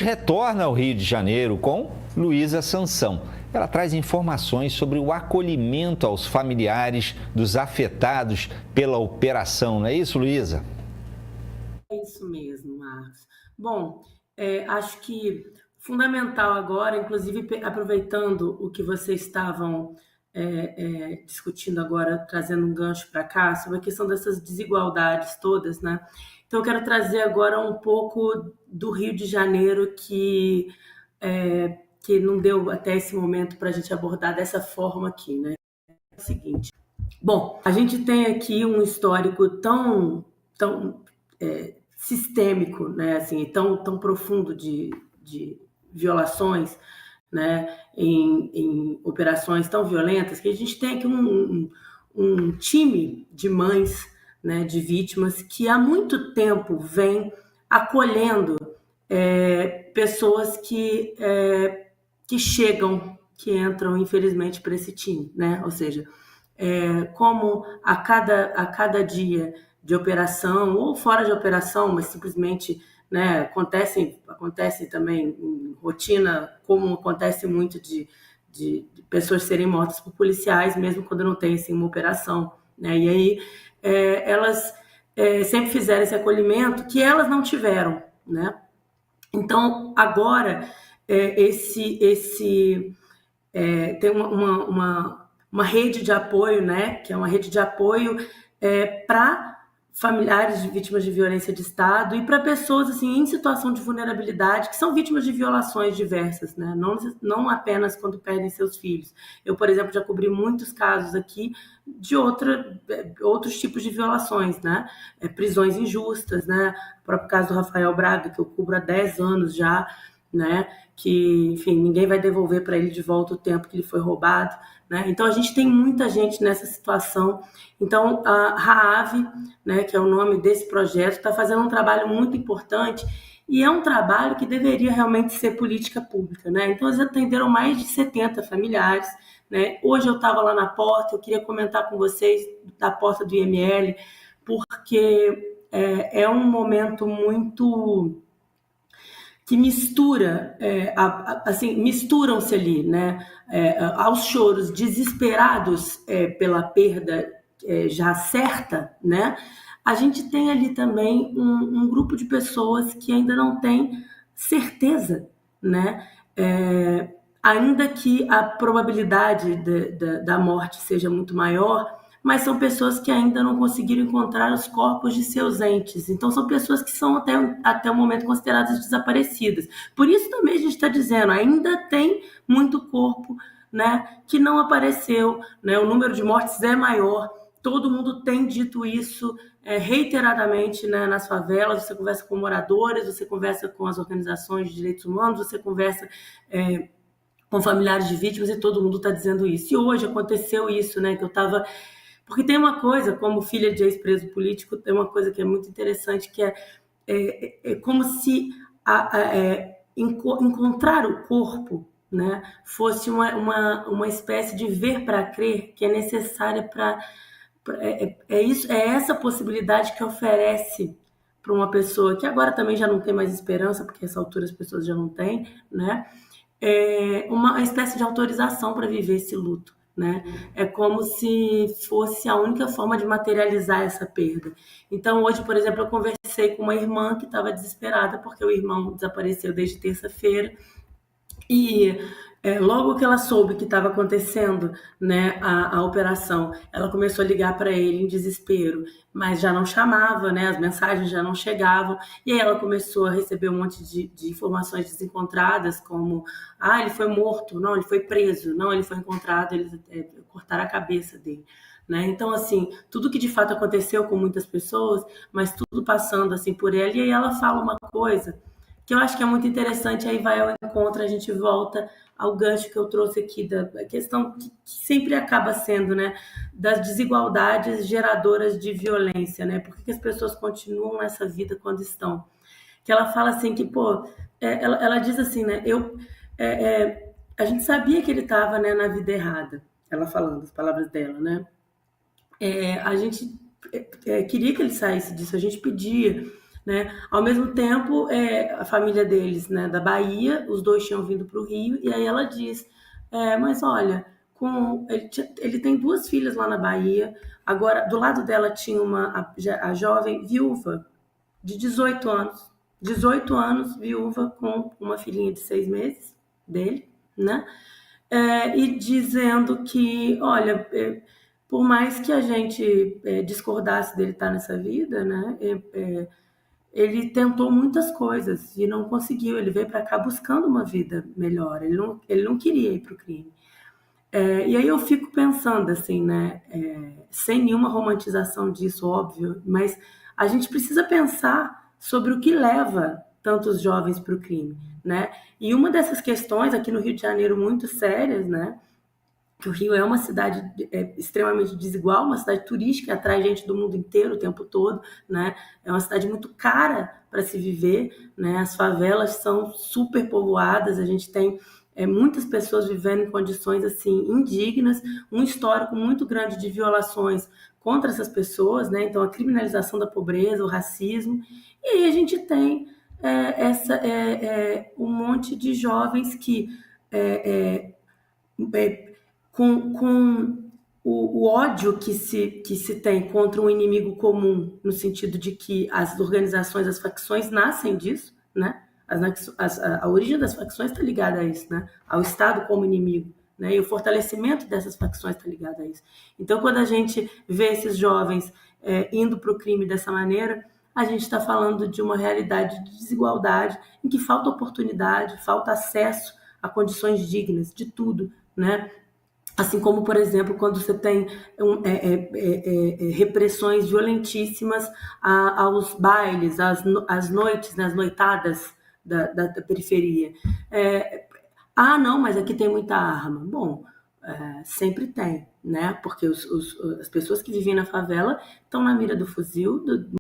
Retorna ao Rio de Janeiro com Luísa Sansão. Ela traz informações sobre o acolhimento aos familiares dos afetados pela operação. Não é isso, Luísa? É isso mesmo, Marcos. Bom, acho que fundamental agora, inclusive aproveitando o que vocês estavam discutindo agora, trazendo um gancho para cá, sobre a questão dessas desigualdades todas, né? Então, eu quero trazer agora um pouco do Rio de Janeiro que não deu até esse momento para a gente abordar dessa forma aqui, né? É o seguinte. Bom, a gente tem aqui um histórico tão sistêmico, né, assim, tão profundo de violações, né, em operações tão violentas, que a gente tem aqui um time de mães, né, de vítimas que há muito tempo vem acolhendo pessoas que chegam, que entram, infelizmente, para esse time, né? Ou seja, como a cada dia de operação, ou fora de operação, mas simplesmente, né, acontece também em rotina, como acontece muito de pessoas serem mortas por policiais, mesmo quando não tem assim, uma operação. Né? E aí elas sempre fizeram esse acolhimento que elas não tiveram. Né? Então, agora, tem uma rede de apoio, né, que é uma rede de apoio para familiares de vítimas de violência de Estado e para pessoas assim, em situação de vulnerabilidade, que são vítimas de violações diversas, né? Não apenas quando perdem seus filhos. Eu, por exemplo, já cobri muitos casos aqui de outros tipos de violações, né? Prisões injustas, né? O próprio caso do Rafael Braga, que eu cubro há 10 anos já, né? Que, enfim, ninguém vai devolver para ele de volta o tempo que ele foi roubado, né? Então, a gente tem muita gente nessa situação. Então, a RAAV, né, que é o nome desse projeto, está fazendo um trabalho muito importante e é um trabalho que deveria realmente ser política pública, né? Então, eles atenderam mais de 70 familiares, né? Hoje eu estava lá na porta, eu queria comentar com vocês da porta do IML, porque é um momento muito que misturam-se ali, né, aos choros desesperados pela perda já certa, né, a gente tem ali também um grupo de pessoas que ainda não tem certeza, né, ainda que a probabilidade da morte seja muito maior, mas são pessoas que ainda não conseguiram encontrar os corpos de seus entes. Então, são pessoas que são até o momento consideradas desaparecidas. Por isso também a gente está dizendo, ainda tem muito corpo, né, que não apareceu, né, o número de mortes é maior, todo mundo tem dito isso reiteradamente, né, nas favelas, você conversa com moradores, você conversa com as organizações de direitos humanos, você conversa com familiares de vítimas e todo mundo está dizendo isso. E hoje aconteceu isso, né, que eu estava... Porque tem uma coisa, como filha de ex-preso político, tem uma coisa que é muito interessante, que é como se encontrar o corpo, né, fosse uma espécie de ver para crer que é necessária para... É essa possibilidade que oferece para uma pessoa que agora também já não tem mais esperança, porque essa altura as pessoas já não têm, né, uma espécie de autorização para viver esse luto. Né? É como se fosse a única forma de materializar essa perda. Então, hoje, por exemplo, eu conversei com uma irmã que estava desesperada porque o irmão desapareceu desde terça-feira e logo que ela soube que estava acontecendo, né, a operação, ela começou a ligar para ele em desespero, mas já não chamava, né, as mensagens já não chegavam, e aí ela começou a receber um monte de informações desencontradas, como, ele foi morto, não, ele foi preso, não, ele foi encontrado, eles cortaram a cabeça dele. Né? Então, assim, tudo que de fato aconteceu com muitas pessoas, mas tudo passando assim por ela, e aí ela fala uma coisa que eu acho que é muito interessante, aí vai ao encontro, a gente volta ao gancho que eu trouxe aqui, da questão que sempre acaba sendo, né, das desigualdades geradoras de violência, né, por que as pessoas continuam nessa vida quando estão? Que ela fala assim, que, ela diz assim, né, a gente sabia que ele estava, né, na vida errada, ela falando as palavras dela, né, a gente queria que ele saísse disso, a gente pedia, né? Ao mesmo tempo, a família deles, né, da Bahia, os dois tinham vindo para o Rio, e aí ela diz, mas olha, ele tem duas filhas lá na Bahia, agora do lado dela tinha a jovem viúva de 18 anos, viúva com uma filhinha de 6 meses dele, né? E dizendo que, olha, por mais que a gente discordasse dele estar nessa vida, né? Ele tentou muitas coisas e não conseguiu. Ele veio para cá buscando uma vida melhor. Ele não queria ir para o crime. E aí eu fico pensando assim, né? Sem nenhuma romantização disso, óbvio, mas a gente precisa pensar sobre o que leva tantos jovens para o crime, né? E uma dessas questões aqui no Rio de Janeiro muito sérias, né? Que o Rio é uma cidade extremamente desigual, uma cidade turística que atrai gente do mundo inteiro o tempo todo, né? É uma cidade muito cara para se viver, né? As favelas são super povoadas, a gente tem muitas pessoas vivendo em condições assim indignas, um histórico muito grande de violações contra essas pessoas, né? Então a criminalização da pobreza, o racismo, e aí a gente tem um monte de jovens que é, com o ódio que se tem contra um inimigo comum, no sentido de que as organizações, as facções nascem disso, né? A origem das facções está ligada a isso, né? Ao Estado como inimigo. Né? E o fortalecimento dessas facções está ligado a isso. Então, quando a gente vê esses jovens indo para o crime dessa maneira, a gente está falando de uma realidade de desigualdade, em que falta oportunidade, falta acesso a condições dignas de tudo, né? Assim como, por exemplo, quando você tem repressões violentíssimas aos bailes, às noites, né, às noitadas da periferia. Não, mas aqui tem muita arma. Bom, sempre tem, né? Porque as pessoas que vivem na favela estão na mira do fuzil,